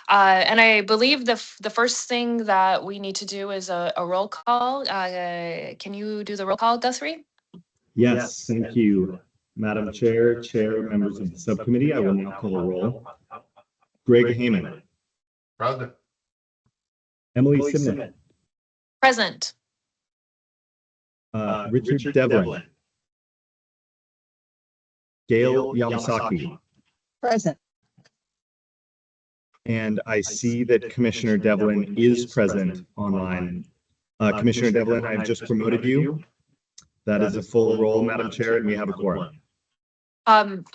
And I believe the first thing that we need to do is a roll call. Can you do the roll call, Guthrie? Yes, thank you, Madam Chair, members of the subcommittee. I will now call a roll. Greg Heyman. Present. Emily Simnett. Present. Richard Devlin. Gail Yamasaki. Present. And I see that Commissioner Devlin is present online. Commissioner Devlin, I've just promoted you. That is a full roll, Madam Chair, and we have a quorum.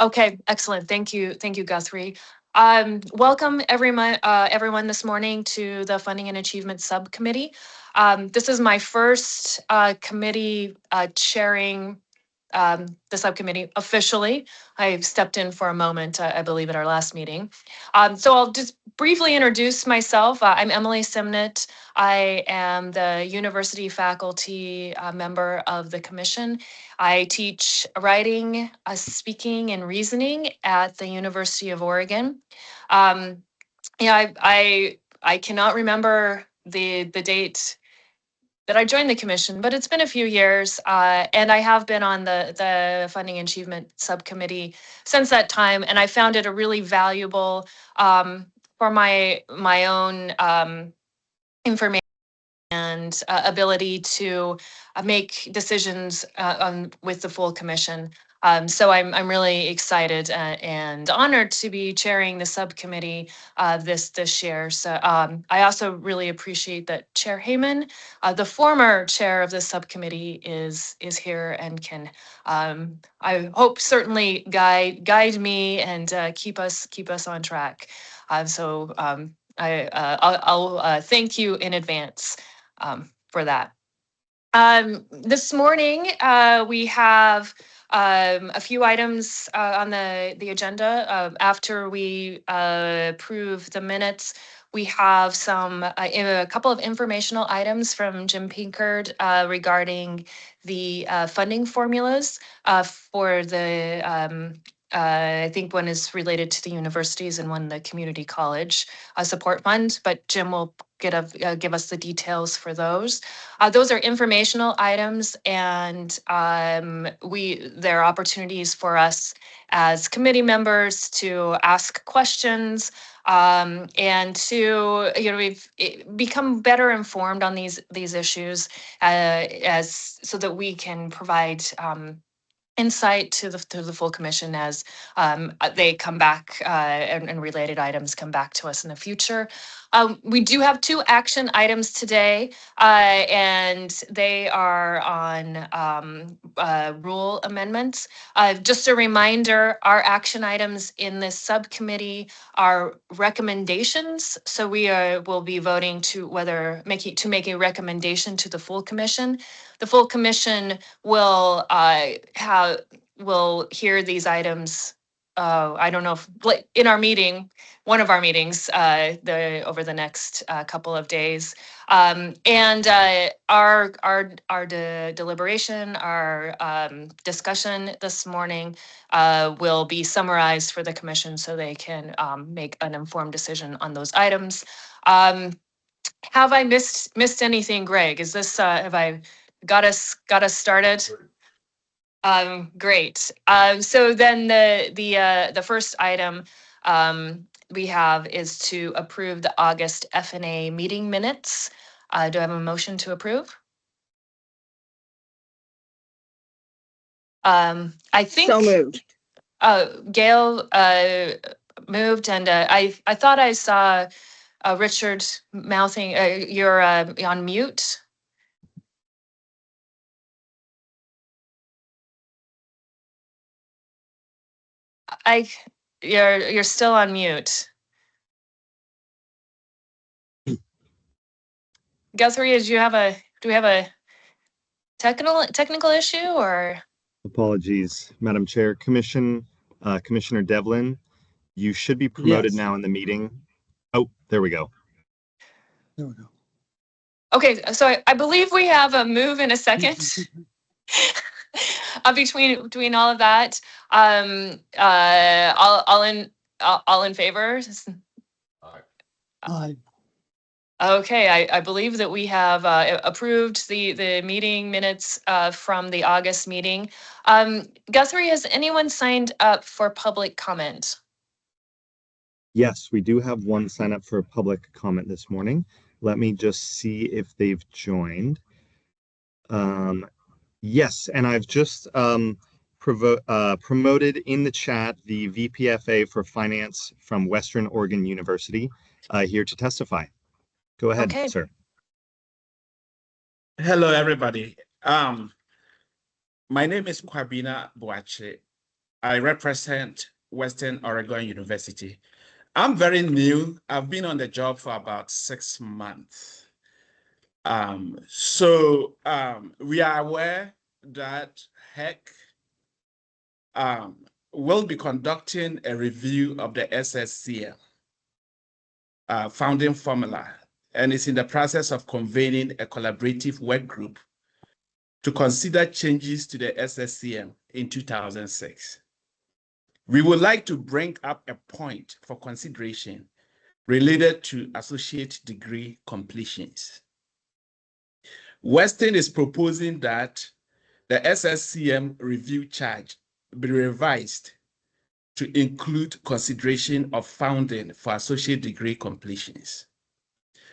Okay, excellent. Thank you, Guthrie. Welcome everyone this morning to the Funding and Achievement Subcommittee. This is my first committee chairing the subcommittee officially. I've stepped in for a moment, I believe, at our last meeting. So I'll just briefly introduce myself. I'm Emily Simnett. I am the university faculty member of the commission. I teach writing, speaking, and reasoning at the University of Oregon. Yeah, I cannot remember the date that I joined the commission, but it's been a few years, and I have been on the Funding and Achievement Subcommittee since that time, and I found it a really valuable for my own information and ability to make decisions with the full commission. So I'm really excited and honored to be chairing the subcommittee this year. So I also really appreciate that Chair Heyman, the former chair of the subcommittee, is here and can, I hope, certainly guide me and keep us on track. So I'll thank you in advance for that. This morning, we have a few items on the agenda. After we approve the minutes, we have a couple of informational items from Jim Pinkard regarding the funding formulas for the I think one is related to the universities and one the community college support fund, but Jim will give us the details for those. Those are informational items, and there are opportunities for us as committee members to ask questions and to we've become better informed on these issues so that we can provide insight to the full commission as they come back and related items come back to us in the future. We do have 2 action items today, and they are on rule amendments. Just a reminder, our action items in this subcommittee are recommendations. So we will be voting to make a recommendation to the full commission. The full commission will hear these items. I don't know if in our meeting, one of our meetings, over the next couple of days, and our deliberation, our discussion this morning will be summarized for the commission so they can make an informed decision on those items. Have I missed anything, Greg? Is this have I got us started? Great. So then the first item we have is to approve the August F&A meeting minutes. Do I have a motion to approve? I think So moved. Gail moved, and I thought I saw Richard mouthing. You're on mute. You're still on mute. Guthrie, do we have a technical issue or? Apologies, Madam Chair. Commissioner Devlin, you should be promoted now in the meeting. Oh, there we go. There we go. Okay, so I believe we have a move in a second. Between all of that, all in favor. Aye. Okay, I believe that we have approved the meeting minutes from the August meeting. Guthrie, has anyone signed up for public comment? Yes, we do have one sign up for public comment this morning. Let me just see if they've joined. Yes, and I've just promoted in the chat the VPFA for Finance from Western Oregon University here to testify. Go ahead, Okay. sir. Hello, everybody. My name is Kwabena Boache. I represent Western Oregon University. I'm very new. I've been on the job for about 6 months. We are aware that HECC will be conducting a review of the SSCM founding formula, and is in the process of convening a collaborative work group to consider changes to the SSCM in 2006. We would like to bring up a point for consideration related to associate degree completions. Western is proposing that the SSCM review charge be revised to include consideration of funding for associate degree completions.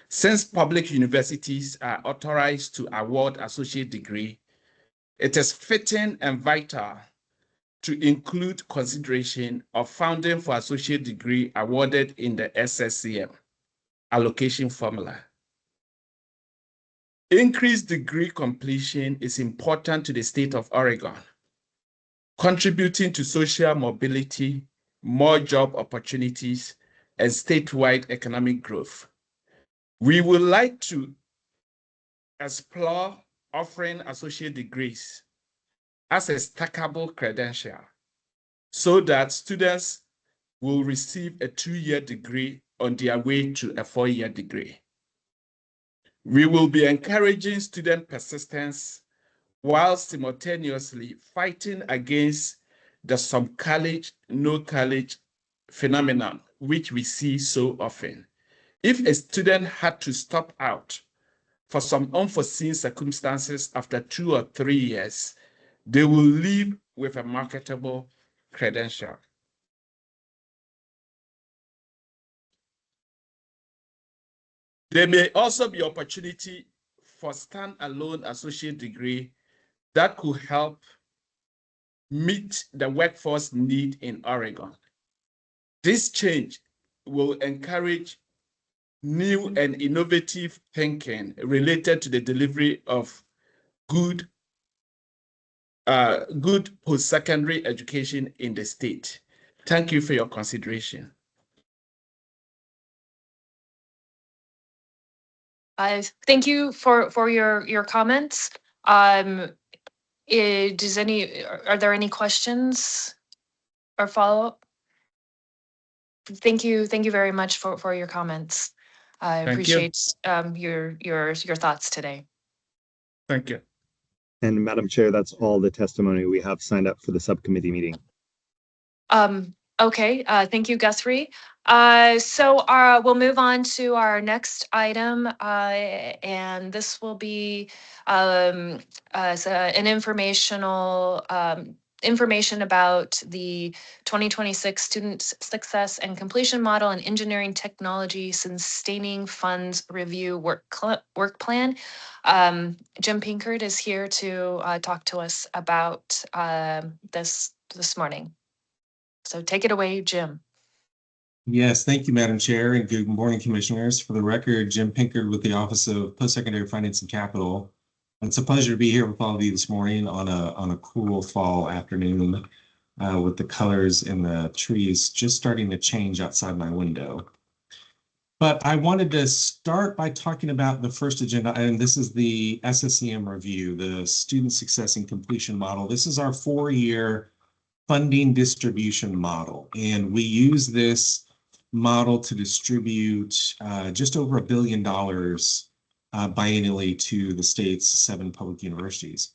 Since public universities are authorized to award associate degree, it is fitting and vital to include consideration of funding for associate degree awarded in the SSCM allocation formula. Increased degree completion is important to the state of Oregon, contributing to social mobility, more job opportunities, and statewide economic growth. We would like to explore offering associate degrees as a stackable credential so that students will receive a 2-year degree on their way to a 4-year degree. We will be encouraging student persistence while simultaneously fighting against the some college, no college phenomenon, which we see so often. If a student had to stop out for some unforeseen circumstances after 2 or 3 years, they will leave with a marketable credential. There may also be opportunity for standalone associate degree that could help meet the workforce need in Oregon. This change will encourage new and innovative thinking related to the delivery of good post-secondary education in the state. Thank you for your consideration. Thank you for your comments. Are there any questions or follow-up? Thank you very much for your comments. I Thank you. appreciate your thoughts today. Thank you. And Madam Chair, that's all the testimony we have signed up for the subcommittee meeting. Okay, thank you, Guthrie. So we'll move on to our next item, and this will be an information about the 2026 Student Success and Completion Model and Engineering Technology Sustaining Funds Review Work Plan. Jim Pinkert is here to talk to us about this morning. So take it away, Jim. Yes, thank you, Madam Chair, and good morning, Commissioners. For the record, Jim Pinkert with the Office of Post-Secondary Finance and Capital. It's a pleasure to be here with all of you this morning on a cool fall afternoon with the colors in the trees just starting to change outside my window. But I wanted to start by talking about the first agenda, and this is the SSCM review, the Student Success and Completion Model. This is our 4-year funding distribution model, and we use this model to distribute just over $1 billion biennially to the state's 7 public universities.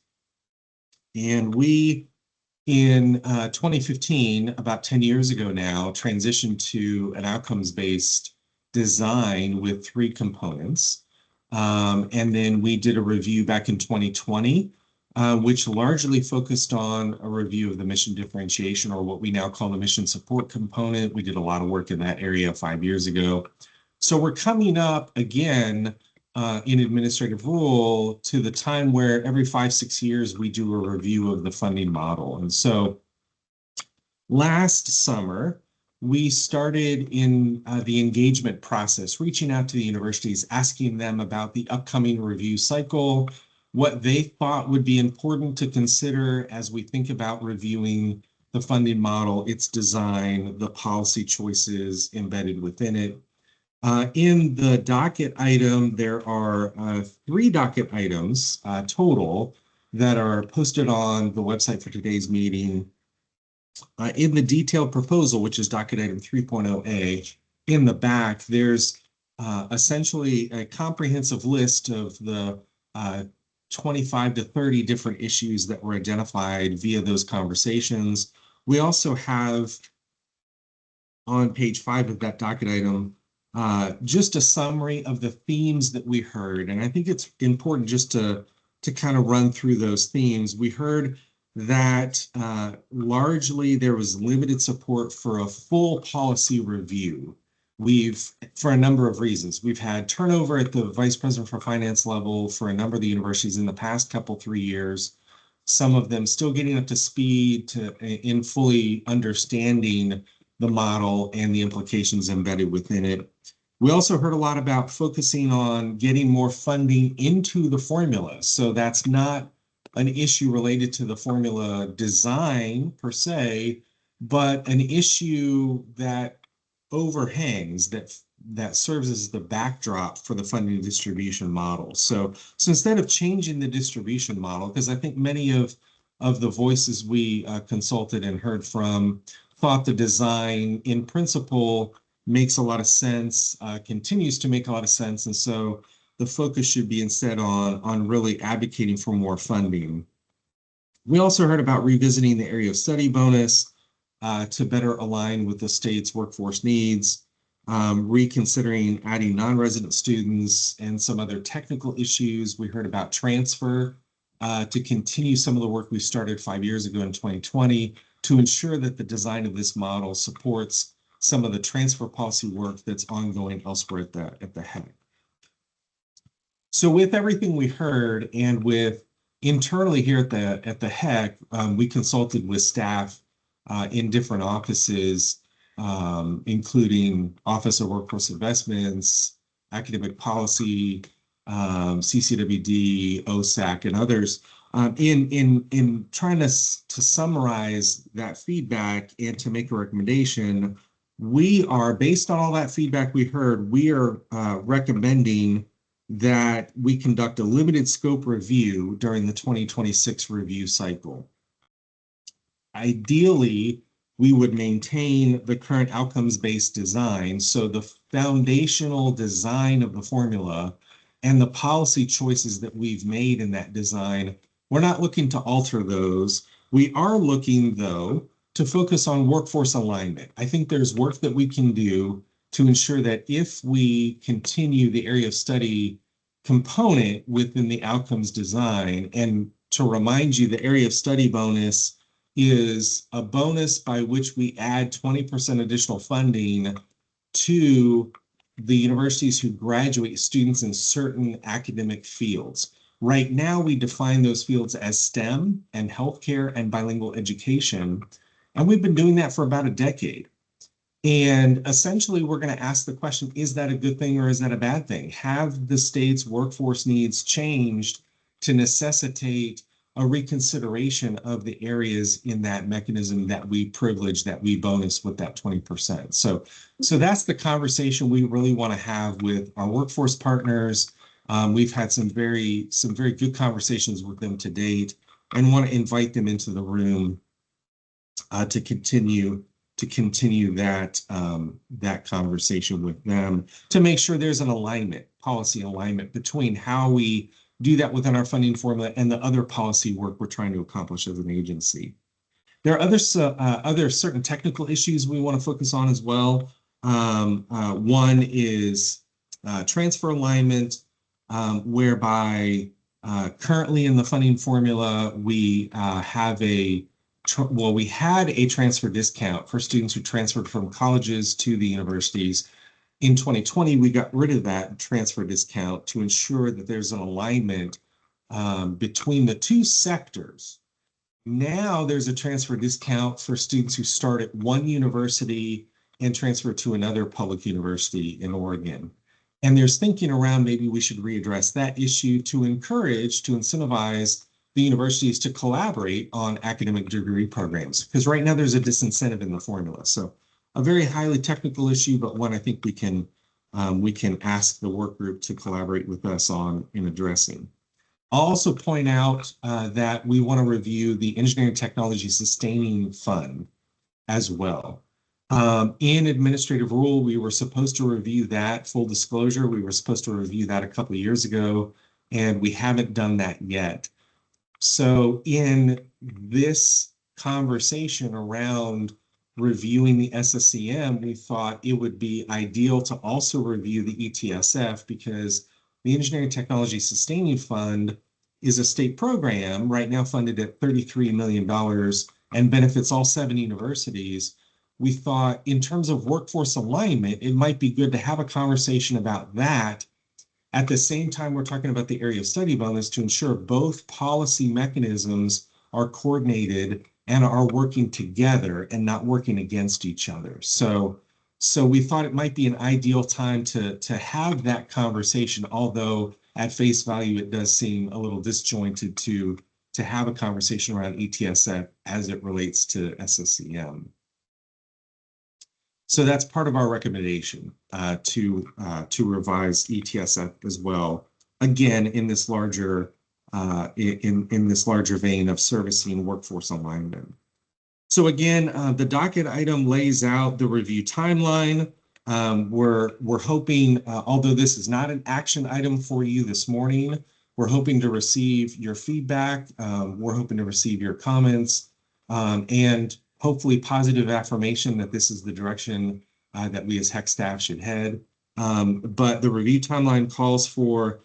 And we, in 2015, about 10 years ago now, transitioned to an outcomes-based design with 3 components. And then we did a review back in 2020, which largely focused on a review of the mission differentiation, or what we now call the mission support component. We did a lot of work in that area 5 years ago. So we're coming up again in administrative rule to the time where every 5-6 years we do a review of the funding model. And so last summer, we started in the engagement process, reaching out to the universities, asking them about the upcoming review cycle, what they thought would be important to consider as we think about reviewing the funding model, its design, the policy choices embedded within it. In the docket item, there are 3 docket items total that are posted on the website for today's meeting. In the detailed proposal, which is docket item 3.0A, in the back, there's essentially a comprehensive list of the 25 to 30 different issues that were identified via those conversations. We also have on page 5 of that docket item just a summary of the themes that we heard. And I think it's important just to kind of run through those themes. We heard that largely there was limited support for a full policy review. For a number of reasons, we've had turnover at the vice president for finance level for a number of the universities in the past 3 years, some of them still getting up to speed in fully understanding the model and the implications embedded within it. We also heard a lot about focusing on getting more funding into the formula. So that's not an issue related to the formula design per se, but an issue that overhangs, that serves as the backdrop for the funding distribution model. So instead of changing the distribution model, because I think many of the voices we consulted and heard from thought the design in principle makes a lot of sense, continues to make a lot of sense. And so the focus should be instead on really advocating for more funding. We also heard about revisiting the area of study bonus to better align with the state's workforce needs, reconsidering adding non-resident students and some other technical issues. We heard about transfer to continue some of the work we started 5 years ago in 2020 to ensure that the design of this model supports some of the transfer policy work that's ongoing elsewhere at the HECC. So with everything we heard and with internally here at the HECC, we consulted with staff in different offices, including Office of Workforce Investments, Academic Policy, CCWD, OSAC, and others. In trying to summarize that feedback and to make a recommendation, we are, based on all that feedback we heard, we are recommending that we conduct a limited scope review during the 2026 review cycle. Ideally, we would maintain the current outcomes-based design, so the foundational design of the formula and the policy choices that we've made in that design, we're not looking to alter those. We are looking, though, to focus on workforce alignment. I think there's work that we can do to ensure that if we continue the area of study component within the outcomes design, and to remind you, the area of study bonus is a bonus by which we add 20% additional funding to the universities who graduate students in certain academic fields. Right now, we define those fields as STEM and healthcare and bilingual education, and we've been doing that for about a decade. And essentially, we're going to ask the question, is that a good thing or is that a bad thing? Have the state's workforce needs changed to necessitate a reconsideration of the areas in that mechanism that we privilege, that we bonus with that 20%? So that's the conversation we really want to have with our workforce partners. We've had some very good conversations with them to date, and want to invite them into the room to continue that conversation with them, to make sure there's an alignment, policy alignment between how we do that within our funding formula and the other policy work we're trying to accomplish as an agency. There are other certain technical issues we want to focus on as well. One is transfer alignment, whereby currently in the funding formula, we have we had a transfer discount for students who transferred from colleges to the universities. In 2020, we got rid of that transfer discount to ensure that there's an alignment between the two sectors. Now there's a transfer discount for students who start at one university and transfer to another public university in Oregon. And there's thinking around maybe we should readdress that issue to incentivize the universities to collaborate on academic degree programs. Because right now there's a disincentive in the formula. So a very highly technical issue, but one I think we can ask the work group to collaborate with us on in addressing. I'll also point out that we want to review the Engineering Technology Sustaining Fund as well. In administrative rule, we were supposed to review that. Full disclosure, we were supposed to review that a couple of years ago, and we haven't done that yet. So in this conversation around reviewing the SSCM, we thought it would be ideal to also review the ETSF, because the Engineering Technology Sustaining Fund is a state program right now funded at $33 million and benefits all 7 universities. We thought in terms of workforce alignment, it might be good to have a conversation about that. At the same time, we're talking about the area of study bonus to ensure both policy mechanisms are coordinated and are working together and not working against each other. So we thought it might be an ideal time to have that conversation, although at face value, it does seem a little disjointed to have a conversation around ETSF as it relates to SSCM. So that's part of our recommendation to revise ETSF as well. Again, in this larger in this larger vein of servicing workforce alignment. So again, the docket item lays out the review timeline. We're hoping, although this is not an action item for you this morning, we're hoping to receive your feedback. We're hoping to receive your comments and hopefully positive affirmation that this is the direction that we as HECC staff should head. But the review timeline calls for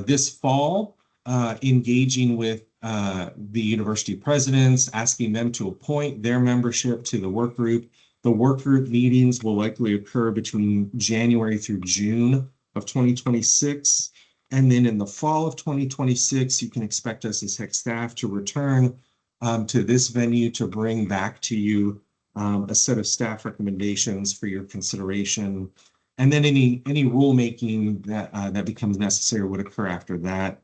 this fall, engaging with the university presidents, asking them to appoint their membership to the work group. The work group meetings will likely occur between January through June of 2026. And then in the fall of 2026, you can expect us as HECC staff to return to this venue to bring back to you a set of staff recommendations for your consideration. And then any rulemaking that becomes necessary would occur after that.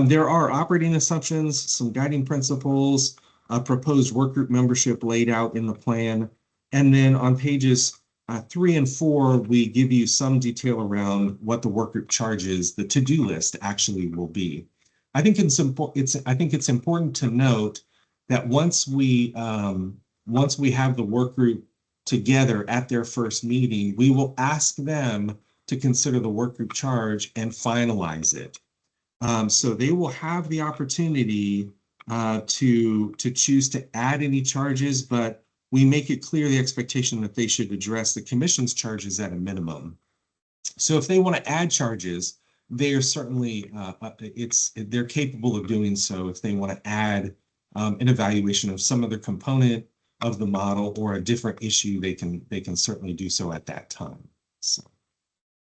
There are operating assumptions, some guiding principles, proposed workgroup membership laid out in the plan. And then on pages 3 and 4, we give you some detail around what the workgroup charges, the to-do list actually will be. I think it's important to note that once we have the workgroup together at their first meeting, we will ask them to consider the workgroup charge and finalize it. So they will have the opportunity to choose to add any charges, but we make it clear the expectation that they should address the commission's charges at a minimum. So if they want to add charges, they are certainly, they're capable of doing so if they want to add an evaluation of some other component of the model or a different issue, they can certainly do so at that time. So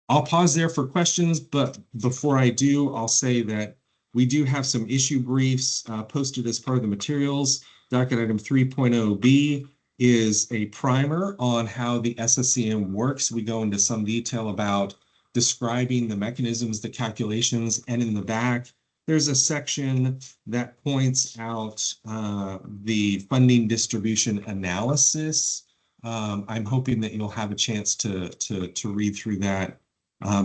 I'll pause there for questions, but before I do, I'll say that we do have some issue briefs posted as part of the materials. Docket item 3.0B is a primer on how the SSCM works. We go into some detail about describing the mechanisms, the calculations, and in the back, there's a section that points out the funding distribution analysis. I'm hoping that you'll have a chance to read through that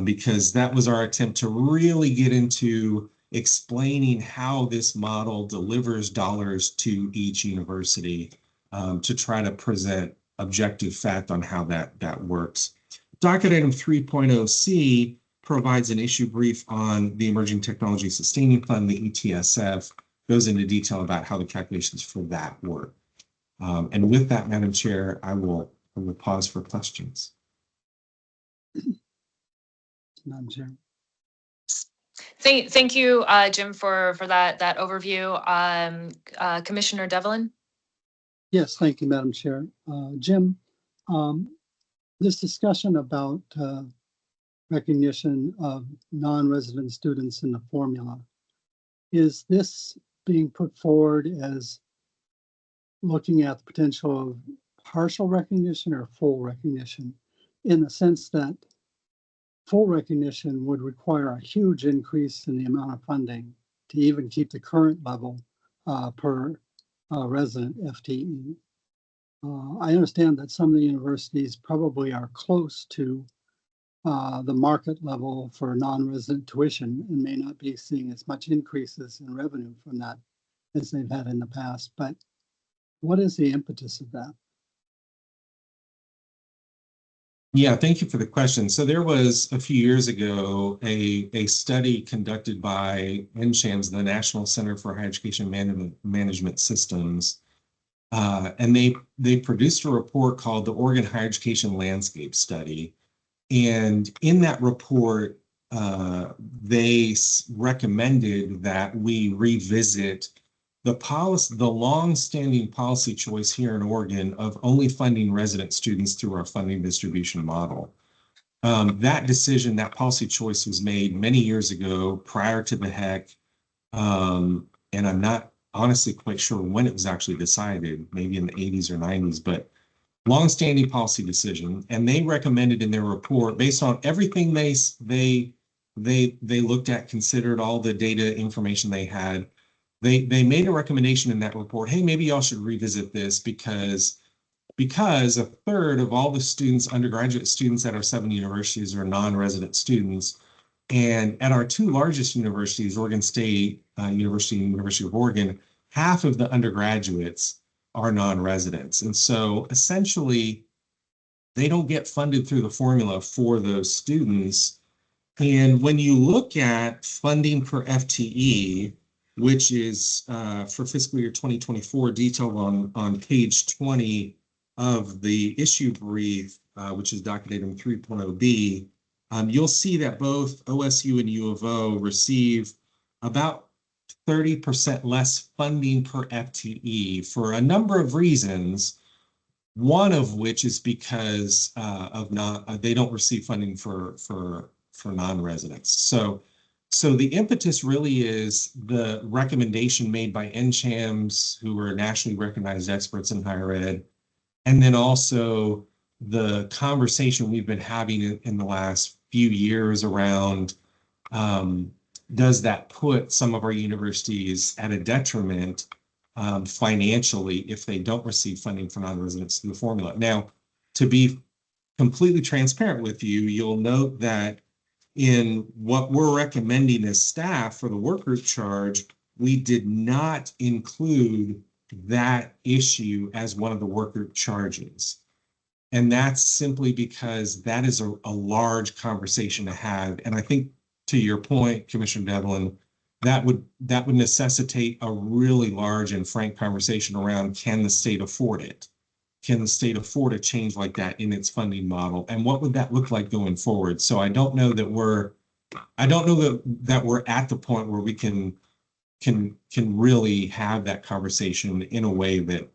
because that was our attempt to really get into explaining how this model delivers dollars to each university to try to present objective fact on how that works. Docket item 3.0C provides an issue brief on the Emerging Technology Sustaining Fund, the ETSF, goes into detail about how the calculations for that work. And with that, Madam Chair, I will pause for questions. Madam Chair. Thank you, Jim, for that overview. Commissioner Devlin? Yes, thank you, Madam Chair. Jim, this discussion about recognition of non-resident students in the formula, is this being put forward as looking at the potential of partial recognition or full recognition, in the sense that full recognition would require a huge increase in the amount of funding to even keep the current level per resident FTE? I understand that some of the universities probably are close to the market level for non-resident tuition and may not be seeing as much increases in revenue from that as they've had in the past. But what is the impetus of that? Yeah, thank you for the question. So there was a few years ago a study conducted by NCHAMS, the National Center for Higher Education Management Systems, and they produced a report called the Oregon Higher Education Landscape Study. And in that report, they recommended that we revisit the long-standing policy choice here in Oregon of only funding resident students through our funding distribution model. That decision, that policy choice was made many years ago prior to the HECC, and I'm not honestly quite sure when it was actually decided, maybe in the 80s or 90s, but long-standing policy decision. And they recommended in their report, based on everything they looked at, considered all the data information they had, they made a recommendation in that report, hey, maybe y'all should revisit this because a third of all the students, undergraduate students at our 7 universities, are non-resident students. And at our 2 largest universities, Oregon State University and University of Oregon, half of the undergraduates are non-residents. And so essentially, they don't get funded through the formula for those students. And when you look at funding per FTE, which is for fiscal year 2024, detailed on page 20 of the issue brief, which is docket item 3.0B, you'll see that both OSU and U of O receive about 30% less funding per FTE for a number of reasons, one of which is because they don't receive funding for non-residents. So the impetus really is the recommendation made by NCHAMS, who are nationally recognized experts in higher ed, and then also the conversation we've been having in the last few years around does that put some of our universities at a detriment financially if they don't receive funding for non-residents through the formula. Now, to be completely transparent with you, you'll note that in what we're recommending as staff for the work group charge, we did not include that issue as one of the work group charges. And that's simply because that is a large conversation to have. And I think, to your point, Commissioner Devlin, that would necessitate a really large and frank conversation around, can the state afford it? Can the state afford a change like that in its funding model? And what would that look like going forward? So I don't know that we're at the point where we can really have that conversation in a way that,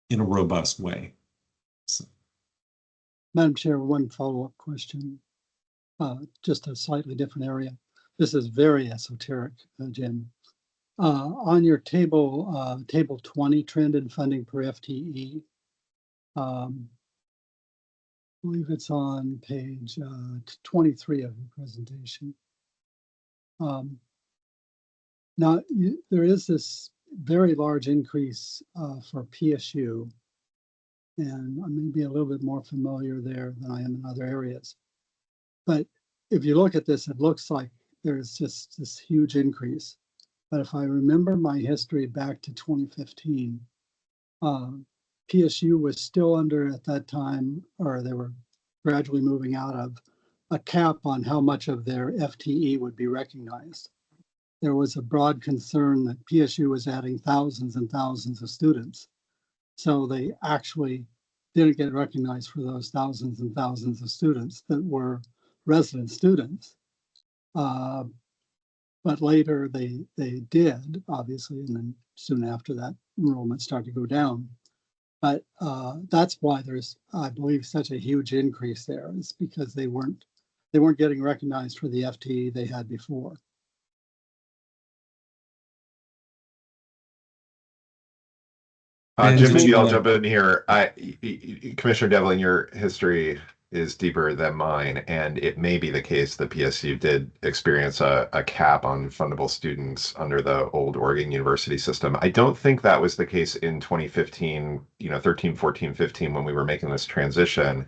in a robust way. So. Madam Chair, one follow-up question, just a slightly different area. This is very esoteric, Jim. On your table 20, trend in funding per FTE, I believe it's on page 23 of your presentation. Now, there is this very large increase for PSU, and I may be a little bit more familiar there than I am in other areas. But if you look at this, it looks like there's just this huge increase. But if I remember my history back to 2015, PSU was still under, at that time, or they were gradually moving out of, a cap on how much of their FTE would be recognized. There was a broad concern that PSU was adding thousands and thousands of students. So they actually didn't get recognized for those thousands and thousands of students that were resident students. But later they did, obviously, and then soon after that, enrollment started to go down. But that's why there's, I believe, such a huge increase there, is because they weren't getting recognized for the FTE they had before. Jim, maybe I'll jump in here. Commissioner Devlin, your history is deeper than mine, and it may be the case that PSU did experience a cap on fundable students under the old Oregon University system. I don't think that was the case in 2015, 13, 14, 15, when we were making this transition.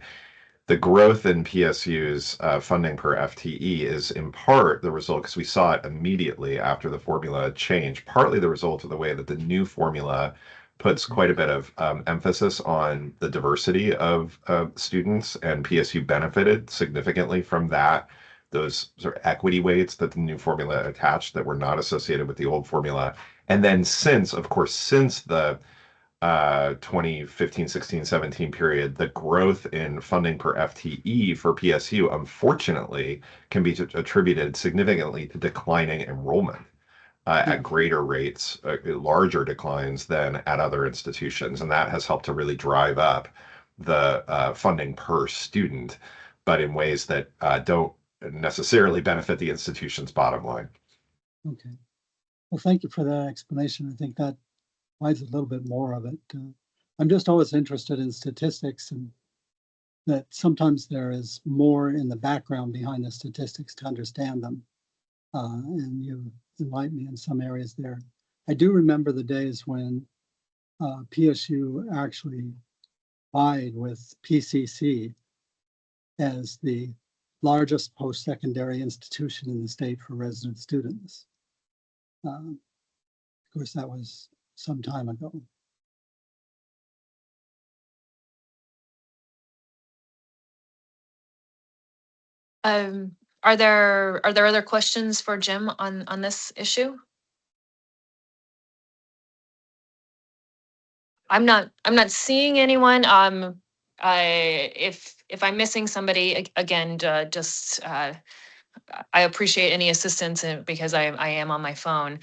The growth in PSU's funding per FTE is in part the result, because we saw it immediately after the formula change, partly the result of the way that the new formula puts quite a bit of emphasis on the diversity of students, and PSU benefited significantly from that, those sort of equity weights that the new formula attached that were not associated with the old formula. And then since the 2015, 16, 17 period, the growth in funding per FTE for PSU, unfortunately, can be attributed significantly to declining enrollment. At greater rates, larger declines than at other institutions. And that has helped to really drive up the funding per student, but in ways that don't necessarily benefit the institution's bottom line. Okay. Well, thank you for that explanation. I think that provides a little bit more of it. I'm just always interested in statistics, and that sometimes there is more in the background behind the statistics to understand them. And you enlighten me in some areas there. I do remember the days when PSU actually vied with PCC as the largest post-secondary institution in the state for resident students. Of course, that was some time ago. Are there other questions for Jim on this issue? I'm not seeing anyone. If I'm missing somebody, again, just I appreciate any assistance because I am on my phone.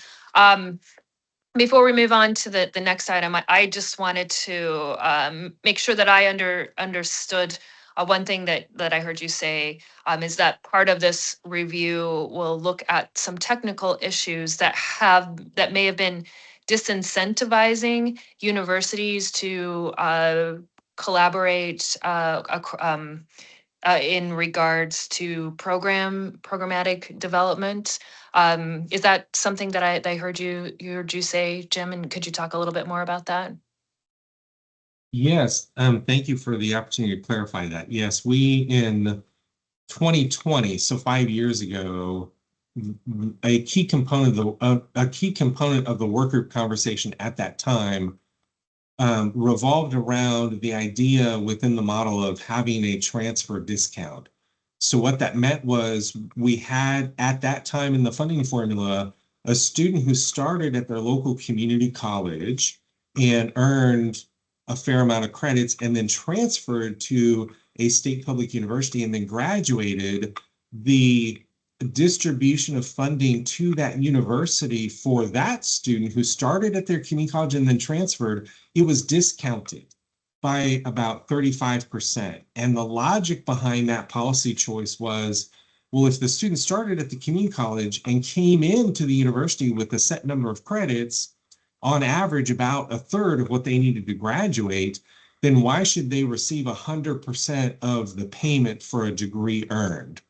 Before we move on to the next item, I just wanted to make sure that I understood one thing that I heard you say is that part of this review will look at some technical issues that may have been disincentivizing universities to collaborate in regards to programmatic development. Is that something that I heard you say, Jim? And could you talk a little bit more about that? Yes, thank you for the opportunity to clarify that. Yes, we in 2020, so 5 years ago, a key component of the work group conversation at that time revolved around the idea within the model of having a transfer discount. So what that meant was we had at that time in the funding formula a student who started at their local community college and earned a fair amount of credits and then transferred to a state public university and then graduated. The distribution of funding to that university for that student who started at their community college and then transferred, it was discounted by about 35%. And the logic behind that policy choice was, well, if the student started at the community college and came into the university with a set number of credits, on average about a third of what they needed to graduate, then why should they receive 100% of the payment for a degree earned?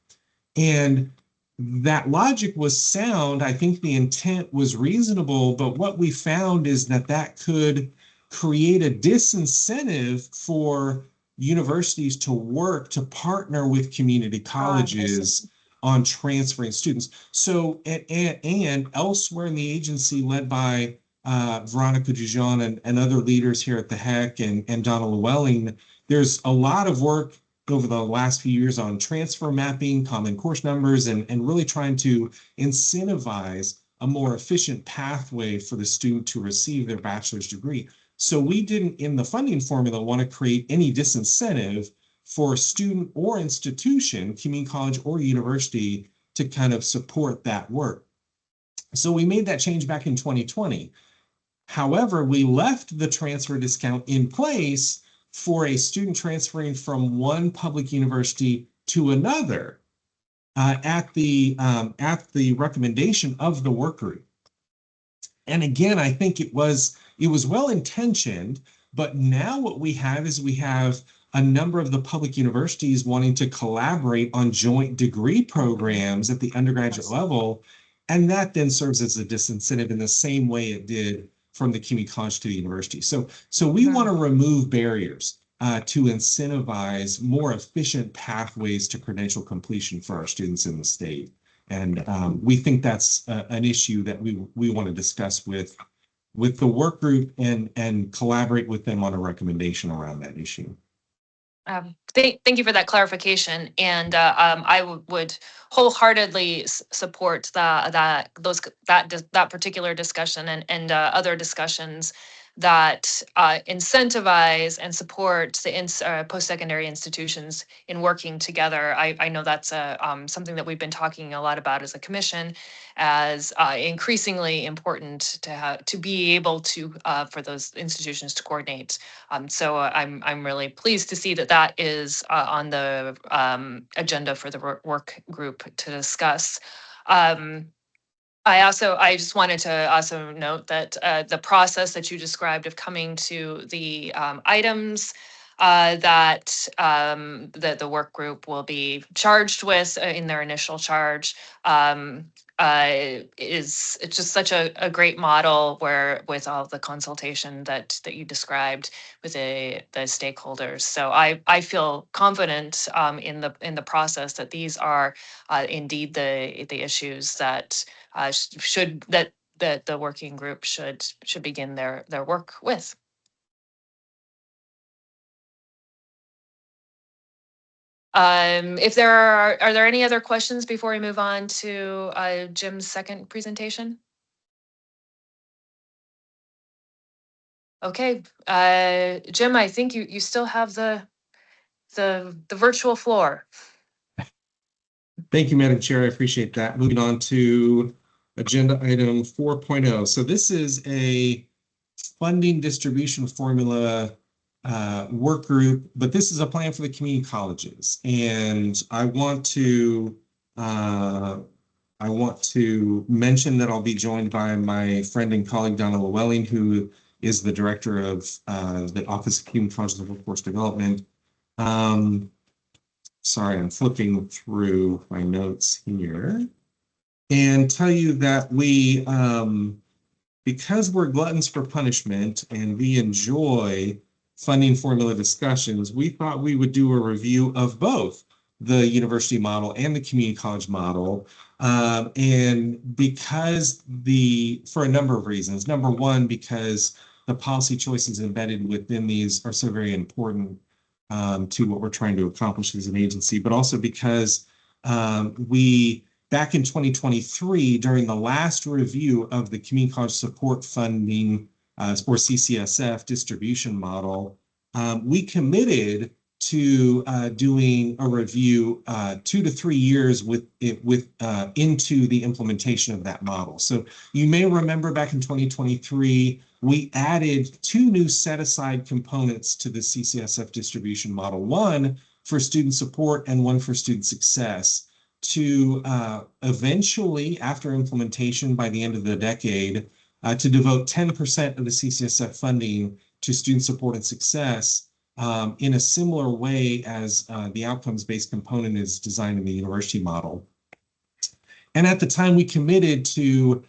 And that logic was sound. I think the intent was reasonable, but what we found is that could create a disincentive for universities to work to partner with community colleges on transferring students. So, and elsewhere in the agency led by Veronica Dujon and other leaders here at the HECC and Donna Llewellyn, there's a lot of work over the last few years on transfer mapping, common course numbers, and really trying to incentivize a more efficient pathway for the student to receive their bachelor's degree. So we didn't, in the funding formula, want to create any disincentive for a student or institution, community college or university, to kind of support that work. So we made that change back in 2020. However, we left the transfer discount in place for a student transferring from one public university to another at the recommendation of the work group. And again, I think it was well intentioned, but now what we have is we have a number of the public universities wanting to collaborate on joint degree programs at the undergraduate level, and that then serves as a disincentive in the same way it did from the community college to the university. So we want to remove barriers to incentivize more efficient pathways to credential completion for our students in the state. And we think that's an issue that we want to discuss with the work group and collaborate with them on a recommendation around that issue. Thank you for that clarification, and I would wholeheartedly support that particular discussion and other discussions that incentivize and support the post-secondary institutions in working together. I know that's something that we've been talking a lot about as a commission, as increasingly important to be able to for those institutions to coordinate. So I'm really pleased to see that is on the agenda for the work group to discuss. I just wanted to also note that the process that you described of coming to the items that the work group will be charged with in their initial charge it's just such a great model where with all the consultation that you described with the stakeholders. So I feel confident in the process that these are indeed the issues that that the working group should begin their work with. If there are there any other questions before we move on to Jim's second presentation? Okay, Jim, I think you still have the virtual floor. Thank you, Madam Chair. I appreciate that. Moving on to agenda item 4.0. So this is a funding distribution formula work group, but this is a plan for the community colleges. And I want to mention that I'll be joined by my friend and colleague, Donna Llewellyn, who is the director of the Office of Community Colleges and Workforce Development. Sorry, I'm flipping through my notes here and tell you that we, because we're gluttons for punishment and we enjoy funding formula discussions, we thought we would do a review of both the university model and the community college model. And because for a number of reasons. Number one, because the policy choices embedded within these are so very important to what we're trying to accomplish as an agency, but also because we, back in 2023, during the last review of the community college support funding or CCSF distribution model, we committed to doing a review 2 to 3 years into the implementation of that model. So you may remember back in 2023, we added 2 new set-aside components to the CCSF distribution model, one for student support and one for student success, to eventually, after implementation by the end of the decade, to devote 10% of the CCSF funding to student support and success in a similar way as the outcomes-based component is designed in the university model. And at the time, we committed to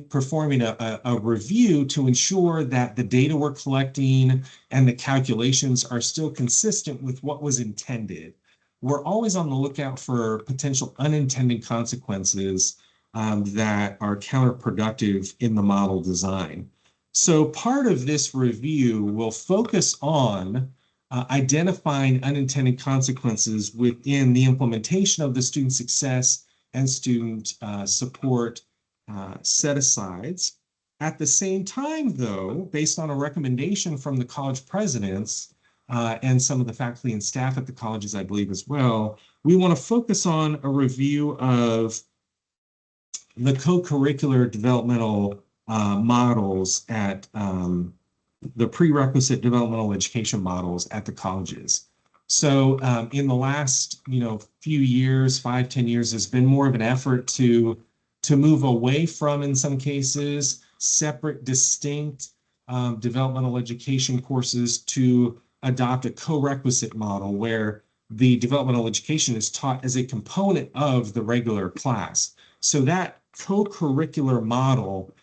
performing a review to ensure that the data we're collecting and the calculations are still consistent with what was intended. We're always on the lookout for potential unintended consequences that are counterproductive in the model design. So part of this review will focus on identifying unintended consequences within the implementation of the student success and student support set-asides. At the same time, though, based on a recommendation from the college presidents, and some of the faculty and staff at the colleges, I believe, as well. We want to focus on a review of the co-curricular developmental models at the prerequisite developmental education models at the colleges. So in the last, few years, 5-10 years, there's been more of an effort to move away from, in some cases, separate, distinct developmental education courses to adopt a co-requisite model where the developmental education is taught as a component of the regular class. So that co-curricular model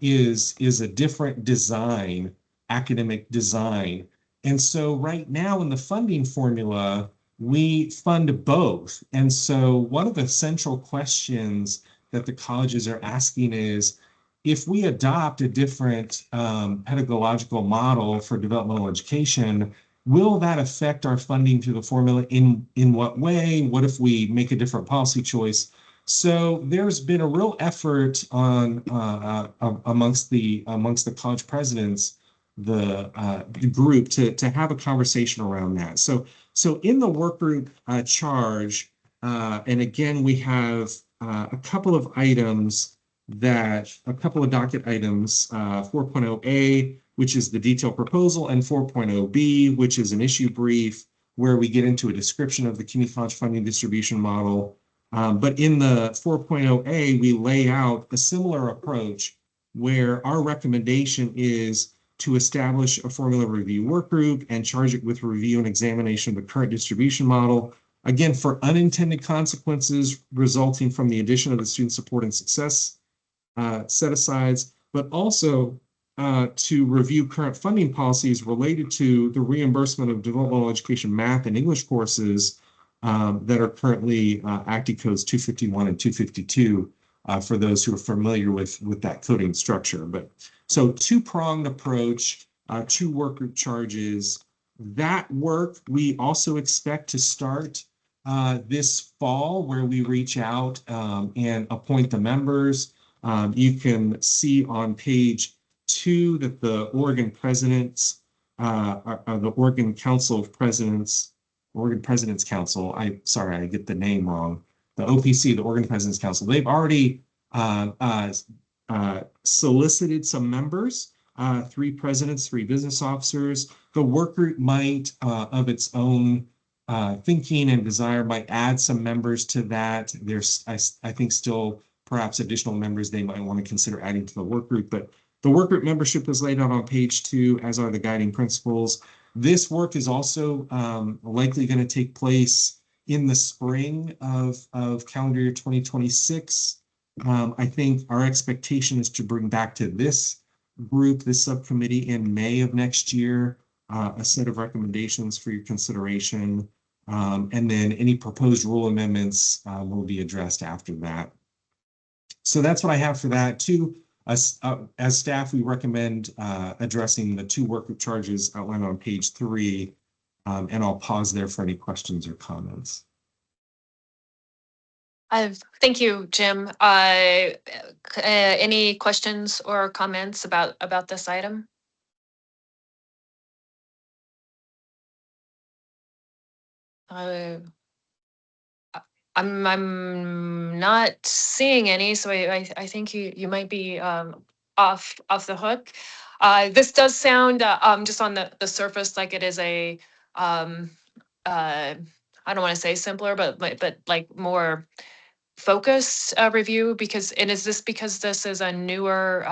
is a different design, academic design. And so right now in the funding formula, we fund both. And so one of the central questions that the colleges are asking is, if we adopt a different pedagogical model for developmental education, will that affect our funding through the formula? In what way? What if we make a different policy choice? So there's been a real effort on amongst the college presidents, the group, to have a conversation around that. So in the work group charge, and again, we have a couple of docket items, 4.0A, which is the detailed proposal, and 4.0B, which is an issue brief, where we get into a description of the community college funding distribution model. But in the 4.0A, we lay out a similar approach where our recommendation is to establish a formula review work group and charge it with review and examination of the current distribution model. Again, for unintended consequences resulting from the addition of the student support and success set-asides, but also to review current funding policies related to the reimbursement of developmental education math and English courses that are currently ACTE codes 251 and 252 for those who are familiar with that coding structure. But so two-pronged approach, 2 work group charges. That work we also expect to start this fall, where we reach out and appoint the members. You can see on page 2 that the Oregon Presidents, the Oregon Council of Presidents, Oregon President's Council, I get the name wrong, the OPC, the Oregon President's Council, they've already solicited some members, 3 presidents, 3 business officers. The work group might, of its own thinking and desire, might add some members to that. There's, I think, still perhaps additional members they might want to consider adding to the work group, but the work group membership is laid out on page 2, as are the guiding principles. This work is also likely going to take place in the spring of calendar year 2026. I think our expectation is to bring back to this group, this subcommittee, in May of next year, a set of recommendations for your consideration. And then any proposed rule amendments will be addressed after that. So that's what I have for that. As staff, we recommend addressing the 2 work group charges outlined on page 3, and I'll pause there for any questions or comments. Thank you, Jim. Any questions or comments about this item? I'm not seeing any, so I think you might be off the hook. This does sound just on the surface like it is a I don't want to say simpler, but like more focused review, because, and is this because this is a newer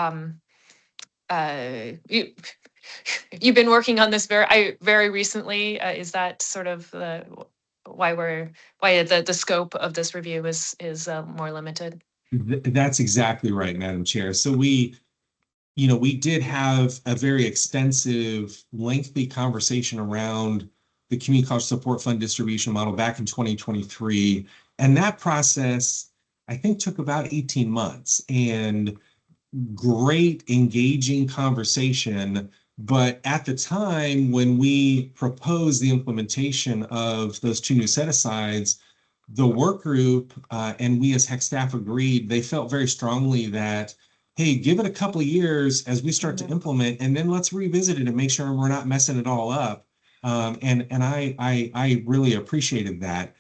you've been working on this very recently? Is that sort of why the scope of this review is more limited? That's exactly right, Madam Chair. So we did have a very extensive, lengthy conversation around the Community College Support Fund distribution model back in 2023. And that process, I think, took about 18 months, and great engaging conversation. But at the time when we proposed the implementation of those 2 new set-asides, the work group and we as HECC staff agreed, they felt very strongly that, hey, give it a couple of years as we start to implement, and then let's revisit it and make sure we're not messing it all up. And I really appreciated that.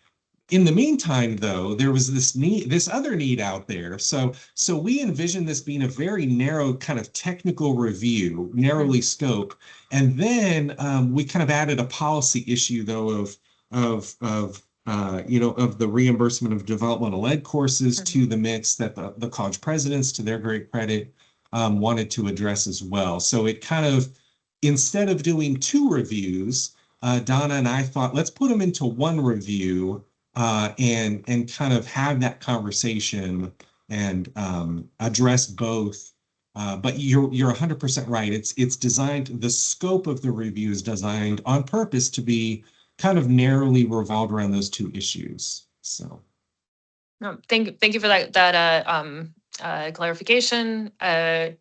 In the meantime, though, there was this other need out there. So we envisioned this being a very narrow kind of technical review, narrowly scoped, and then we kind of added a policy issue, though, of the reimbursement of developmental ed courses to the mix that the college presidents, to their great credit, wanted to address as well. So it kind of, instead of doing 2 reviews, Donna and I thought, let's put them into 1 review. And kind of have that conversation and address both. But you're 100% right. It's designed, the scope of the review is designed on purpose to be kind of narrowly revolved around those 2 issues. So. No, thank you for that clarification and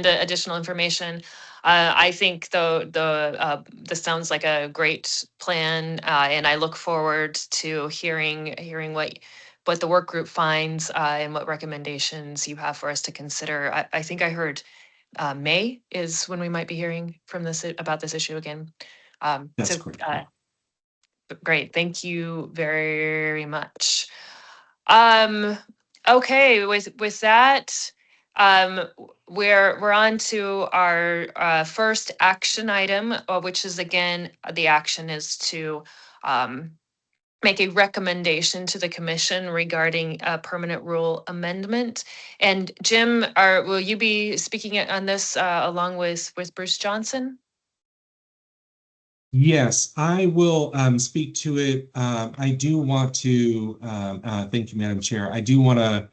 additional information. I think this sounds like a great plan, and I look forward to hearing what the work group finds and what recommendations you have for us to consider. I think I heard May is when we might be hearing from about this issue again. That's correct. Great, thank you very much. Okay, with that, we're on to our first action item, which is, again, the action is to make a recommendation to the commission regarding a permanent rule amendment. And Jim, will you be speaking on this along with Bruce Johnson? Yes, I will speak to it. I do want to, thank you, Madam Chair. I do want to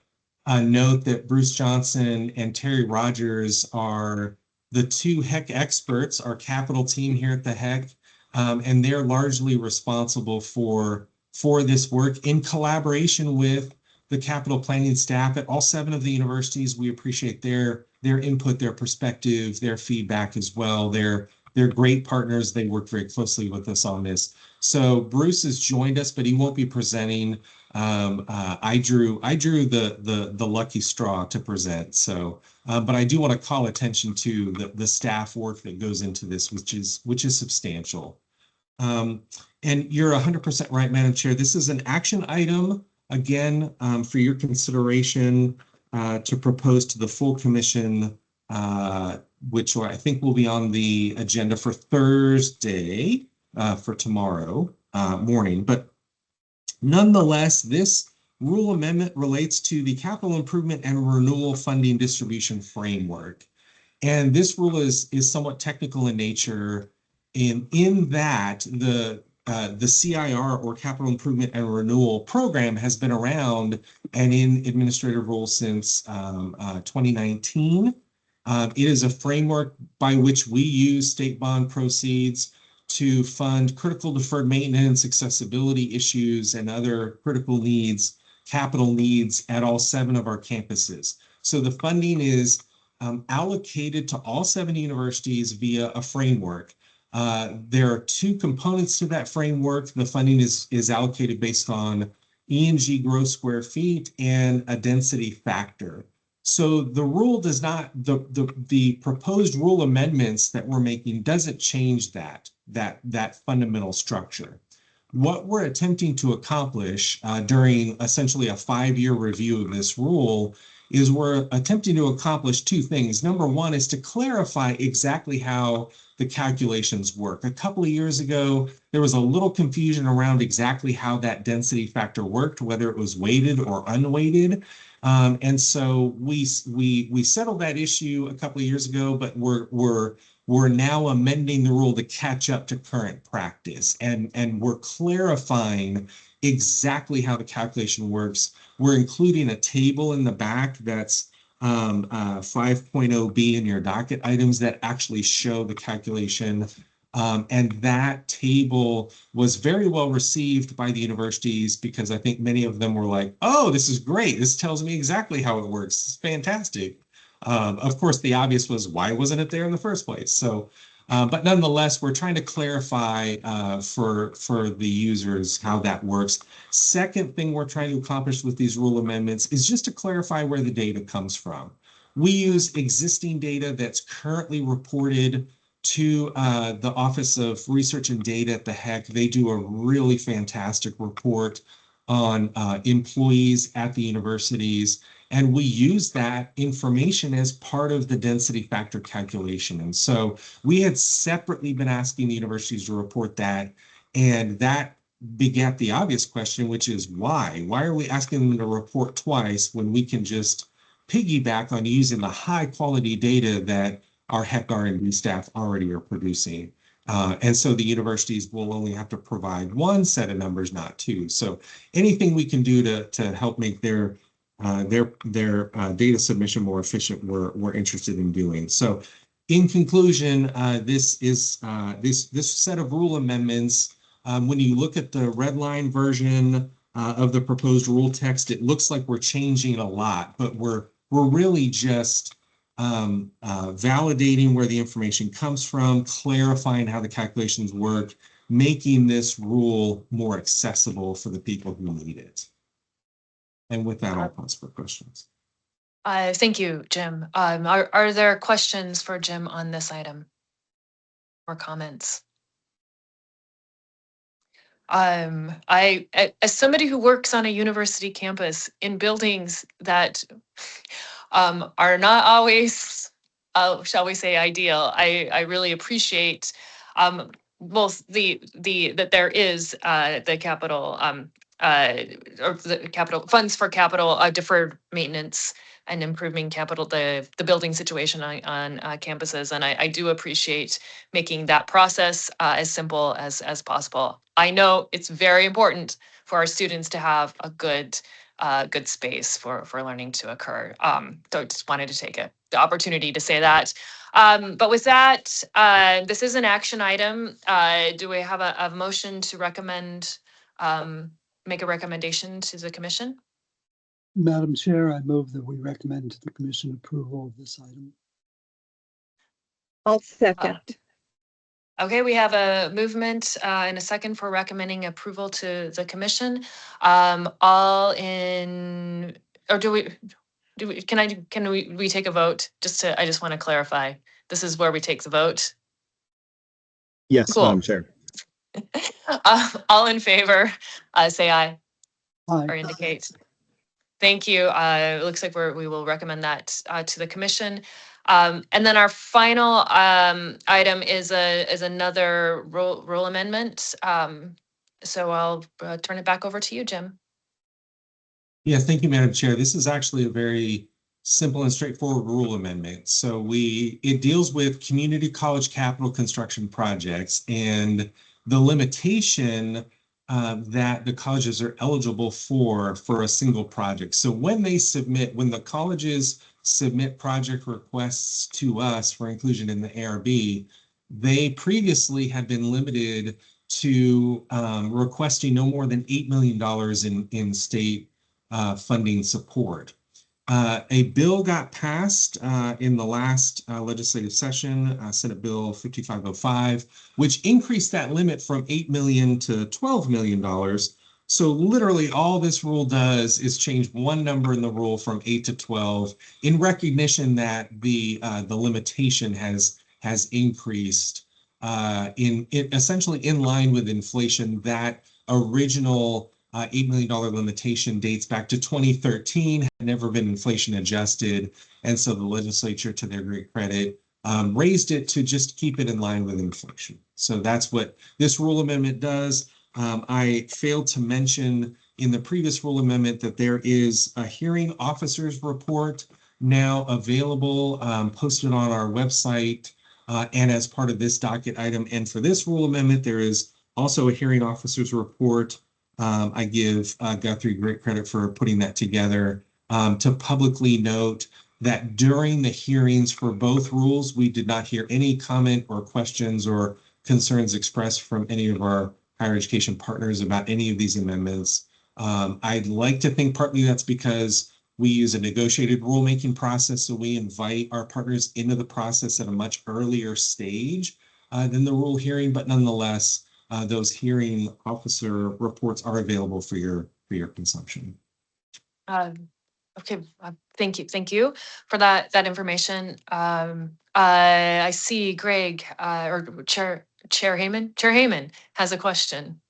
note that Bruce Johnson and Terry Rogers are the 2 HECC experts, our capital team here at the HECC, and they're largely responsible for this work in collaboration with the capital planning staff at all 7 of the universities. We appreciate their input, their perspective, their feedback as well. They're great partners. They work very closely with us on this. So Bruce has joined us, but he won't be presenting. I drew the lucky straw to present. So, but I do want to call attention to the staff work that goes into this, which is substantial. And you're 100% right, Madam Chair. This is an action item, again, for your consideration to propose to the full commission, which I think will be on the agenda for Thursday, for tomorrow morning. But nonetheless, this rule amendment relates to the capital improvement and renewal funding distribution framework. And this rule is somewhat technical in nature in that the CIR, or Capital Improvement and Renewal Program, has been around and in administrative rule since 2019. It is a framework by which we use state bond proceeds to fund critical deferred maintenance, accessibility issues, and other critical needs, capital needs at all 7 of our campuses. So the funding is allocated to all 7 universities via a framework. There are 2 components to that framework. The funding is allocated based on E&G gross square feet and a density factor. So the rule does not, the proposed rule amendments that we're making doesn't change that fundamental structure. What we're attempting to accomplish during essentially a 5-year review of this rule is we're attempting to accomplish 2 things. Number 1 is to clarify exactly how the calculations work. A couple of years ago, there was a little confusion around exactly how that density factor worked, whether it was weighted or unweighted. And so we settled that issue a couple of years ago, but we're now amending the rule to catch up to current practice, and we're clarifying exactly how the calculation works. We're including a table in the back that's 5.0B in your docket items that actually show the calculation. And that table was very well received by the universities, because I think many of them were like, oh, this is great. This tells me exactly how it works. It's fantastic. Of course, the obvious was, why wasn't it there in the first place? So, but nonetheless, we're trying to clarify for the users how that works. Second thing we're trying to accomplish with these rule amendments is just to clarify where the data comes from. We use existing data that's currently reported to the Office of Research and Data at the HECC. They do a really fantastic report on employees at the universities. And we use that information as part of the density factor calculation. And so we had separately been asking the universities to report that, and that begat the obvious question, which is why? Why are we asking them to report twice when we can just piggyback on using the high quality data that our HECC R&D staff already are producing? And so the universities will only have to provide one set of numbers, not two. So anything we can do to help make their data submission more efficient, we're interested in doing. So in conclusion, this set of rule amendments, when you look at the red line version of the proposed rule text, it looks like we're changing a lot, but we're really just validating where the information comes from, clarifying how the calculations work, making this rule more accessible for the people who need it. And with that, I'll pause for questions. Thank you, Jim. Are there questions for Jim on this item or comments? As somebody who works on a university campus in buildings that are not always, shall we say, ideal, I really appreciate both that there is the capital or the capital funds for capital deferred maintenance and improving the building situation on campuses. And I do appreciate making that process as simple as possible. I know it's very important for our students to have a good space for learning to occur. So I just wanted to take the opportunity to say that. But with that, this is an action item. Do we have a motion to recommend, make a recommendation to the commission? Madam Chair, I move that we recommend to the commission approval of this item. I'll second. Okay, we have a movement and a second for recommending approval to the commission. All in, or can we take a vote? I just want to clarify. This is where we take the vote. Yes, Cool. Madam Chair. All in favor, say aye Aye. or indicate. Thank you. It looks like we will recommend that to the commission. And then our final item is another rule amendment. So I'll turn it back over to you, Jim. Yeah, thank you, Madam Chair. This is actually a very simple and straightforward rule amendment. So it deals with community college capital construction projects and the limitation that the colleges are eligible for a single project. So when the colleges submit project requests to us for inclusion in the ARB, they previously had been limited to requesting no more than $8 million in state funding support. A bill got passed in the last legislative session, Senate Bill 5505, which increased that limit from $8 million to $12 million. So literally all this rule does is change one number in the rule from 8 to 12 in recognition that the limitation has increased essentially in line with inflation. That original $8 million limitation dates back to 2013, had never been inflation adjusted. And so the legislature, to their great credit, raised it to just keep it in line with inflation. So that's what this rule amendment does. I failed to mention in the previous rule amendment that there is a hearing officers report now available, posted on our website and as part of this docket item. And for this rule amendment, there is also a hearing officers report. I give Guthrie great credit for putting that together to publicly note that during the hearings for both rules, we did not hear any comment or questions or concerns expressed from any of our higher education partners about any of these amendments. I'd like to think partly that's because we use a negotiated rulemaking process, so we invite our partners into the process at a much earlier stage than the rule hearing, but nonetheless, those hearing officer reports are available for your consumption. Okay, thank you for that information. I see Greg, or Chair Heyman. Chair Heyman has a question.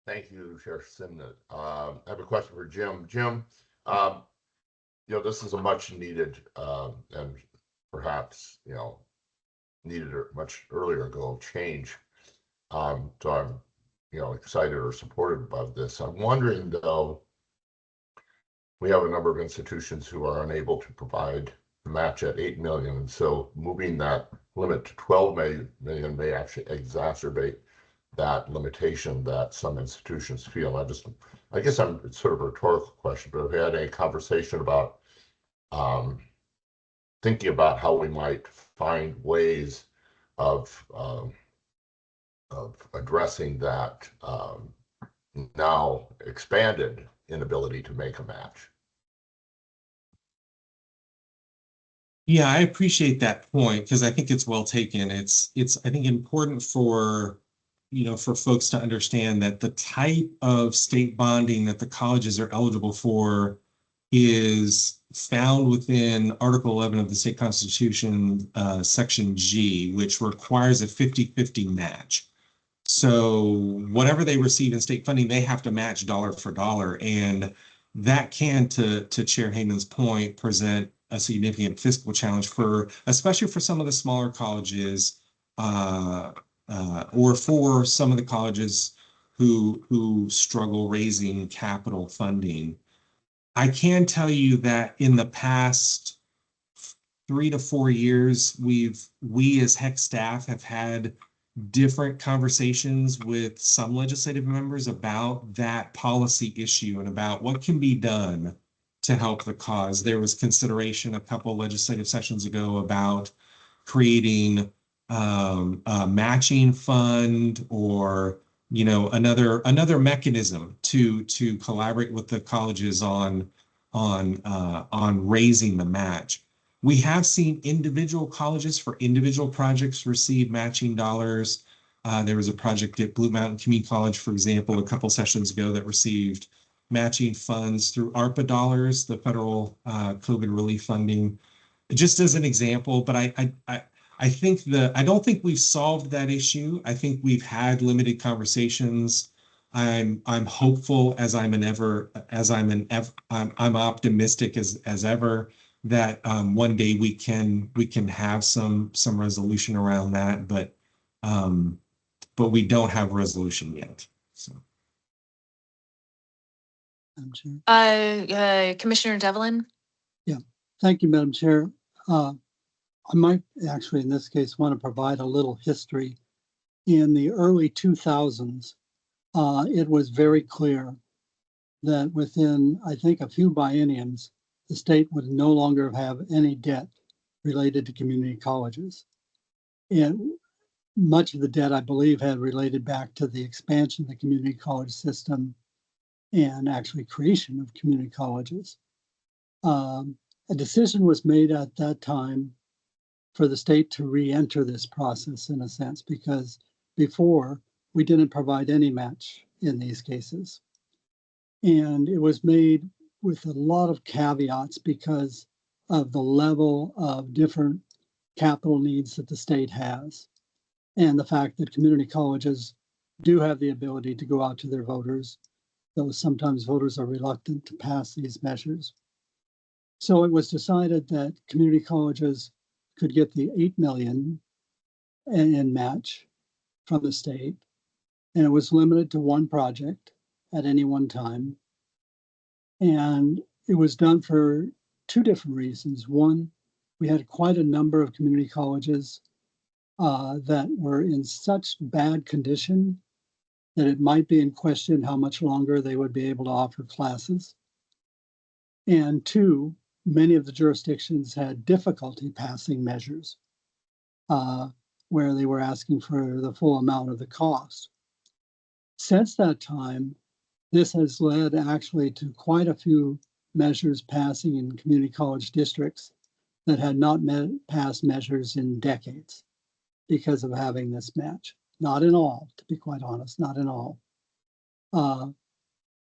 Thank you, Chair Simnett. I have a question for Jim. Jim, this is a much needed and perhaps, needed much earlier ago change. So I'm, excited or supportive about this. I'm wondering though, we have a number of institutions who are unable to provide the match at 8 million. And so moving that limit to 12 million may actually exacerbate that limitation that some institutions feel. I guess it's sort of a rhetorical question, but have you had a conversation about thinking about how we might find ways of addressing that now expanded inability to make a match? Yeah, I appreciate that point because I think it's well taken. It's I think important for for folks to understand that the type of state bonding that the colleges are eligible for is found within Article 11 of the state constitution, Section G, which requires a 50-50 match. So whatever they receive in state funding, they have to match dollar for dollar. And that can, to Chair Heyman's point, present a significant fiscal challenge especially for some of the smaller colleges, or for some of the colleges who struggle raising capital funding. I can tell you that in the past 3 to 4 years, we as HECC staff have had different conversations with some legislative members about that policy issue and about what can be done to help the cause. There was consideration a couple legislative sessions ago about creating a matching fund or another mechanism to collaborate with the colleges on raising the match. We have seen individual colleges for individual projects receive matching dollars. There was a project at Blue Mountain Community College, for example, a couple sessions ago that received matching funds through ARPA dollars, the federal COVID relief funding, just as an example. But I think I don't think we've solved that issue. I think we've had limited conversations. I'm hopeful I'm optimistic as ever that one day we can have some resolution around that, but we don't have a resolution yet. So. Madam Chair. Commissioner Devlin. Yeah, thank you, Madam Chair. I might actually, in this case, want to provide a little history. In the early 2000s, it was very clear that within, I think, a few bienniums, the state would no longer have any debt related to community colleges. And much of the debt, I believe, had related back to the expansion of the community college system and actually creation of community colleges. A decision was made at that time for the state to re-enter this process in a sense, because before we didn't provide any match in these cases. And it was made with a lot of caveats because of the level of different capital needs that the state has. And the fact that community colleges do have the ability to go out to their voters, though sometimes voters are reluctant to pass these measures. So it was decided that community colleges could get the 8 million in match from the state, and it was limited to one project at any one time. And it was done for two different reasons. One, we had quite a number of community colleges that were in such bad condition that it might be in question how much longer they would be able to offer classes. And two, many of the jurisdictions had difficulty passing measures where they were asking for the full amount of the cost. Since that time, this has led actually to quite a few measures passing in community college districts that had not passed measures in decades because of having this match. Not in all, to be quite honest, not in all.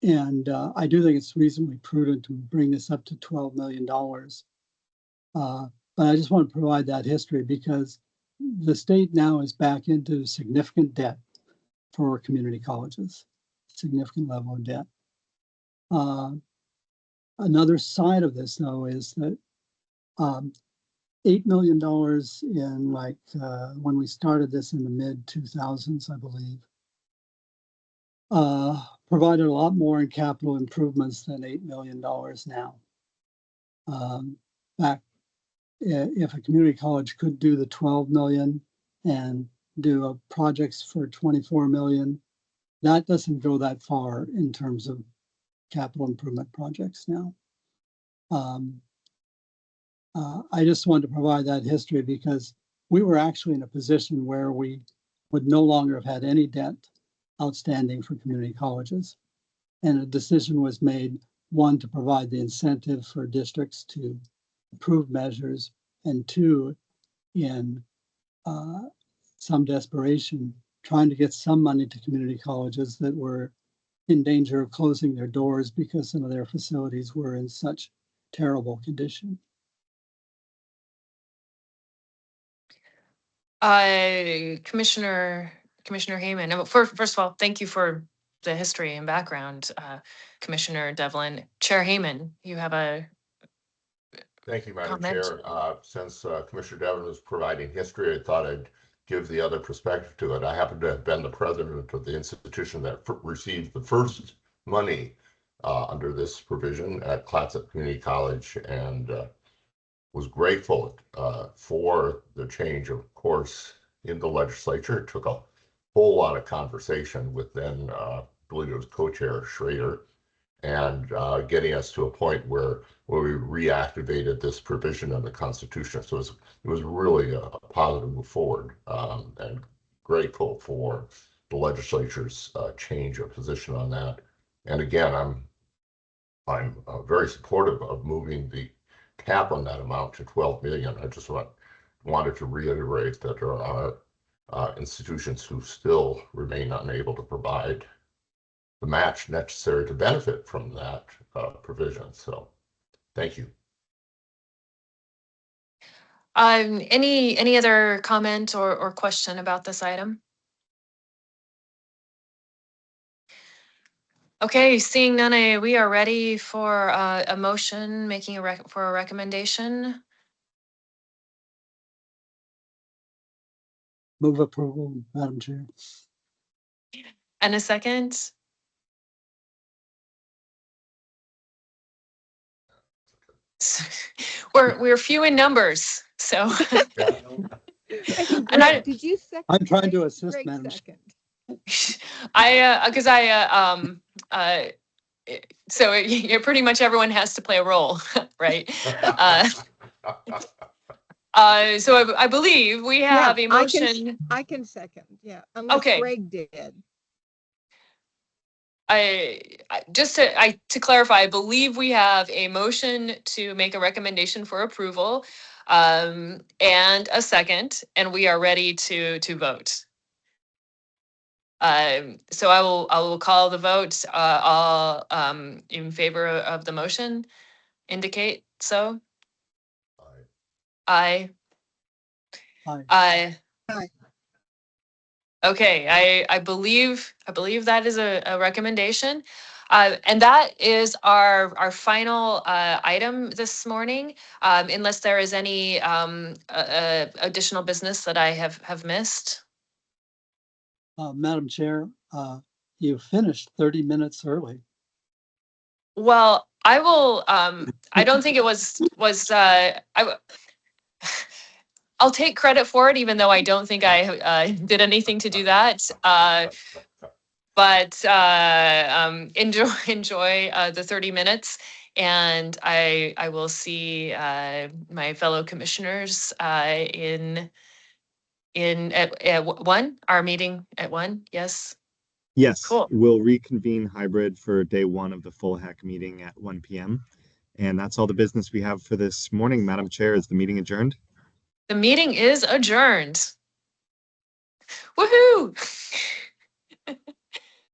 And I do think it's reasonably prudent to bring this up to $12 million But I just want to provide that history because the state now is back into significant debt for community colleges, significant level of debt. Another side of this, though, is that $8 million in when we started this in the mid 2000s, I believe, provided a lot more in capital improvements than $8 million now. If a community college could do the 12 million and do projects for 24 million, that doesn't go that far in terms of capital improvement projects now. I just wanted to provide that history because we were actually in a position where we would no longer have had any debt outstanding for community colleges. And a decision was made, one, to provide the incentive for districts to approve measures, and two, in some desperation, trying to get some money to community colleges that were in danger of closing their doors because some of their facilities were in such terrible condition. Commissioner Hayman. First of all, thank you for the history and background, Commissioner Devlin. Chair Hayman, you have a Thank you, Madam comment? Chair. Since Commissioner Devlin was providing history, I thought I'd give the other perspective to it. I happen to have been the president of the institution that received the first money under this provision at Clatsop Community College, and was grateful for the change, of course, in the legislature. It took a whole lot of conversation with then, I believe it was co-chair Schrader, and getting us to a point where we reactivated this provision in the Constitution. So it was really a positive move forward, and grateful for the legislature's change of position on that. And again, I'm very supportive of moving the cap on that amount to 12 million. I just wanted to reiterate that there are institutions who still remain unable to provide the match necessary to benefit from that provision. So thank you. Any other comment or question about this item? Okay, seeing none, we are ready for a motion making for a recommendation. Move approval, Madam Chair. And a second. We're few in numbers, so. And I did you second? I'm trying to assist, Greg Madam. Second. So pretty much everyone has to play a role, right? So I believe we have a motion. I can second, yeah, unless Okay. Greg did. To clarify, I believe we have a motion to make a recommendation for approval, and a second, and we are ready to vote. So I will call the vote. All in favor of the motion indicate so. Aye. Aye. Aye. Aye. Okay, I believe that is a recommendation. And that is our final item this morning, unless there is any additional business that I have missed. Madam Chair, you finished 30 minutes early. Well, I will, I don't think it was I'll take credit for it, even though I don't think I did anything to do that. But enjoy the 30 minutes, and I will see my fellow commissioners at 1. Our meeting at 1. Yes. Yes, Cool. We'll reconvene hybrid for day 1 of the full HECC meeting at 1 p.m. And that's all the business we have for this morning. Madam Chair, is the meeting adjourned? The meeting is adjourned. Woohoo!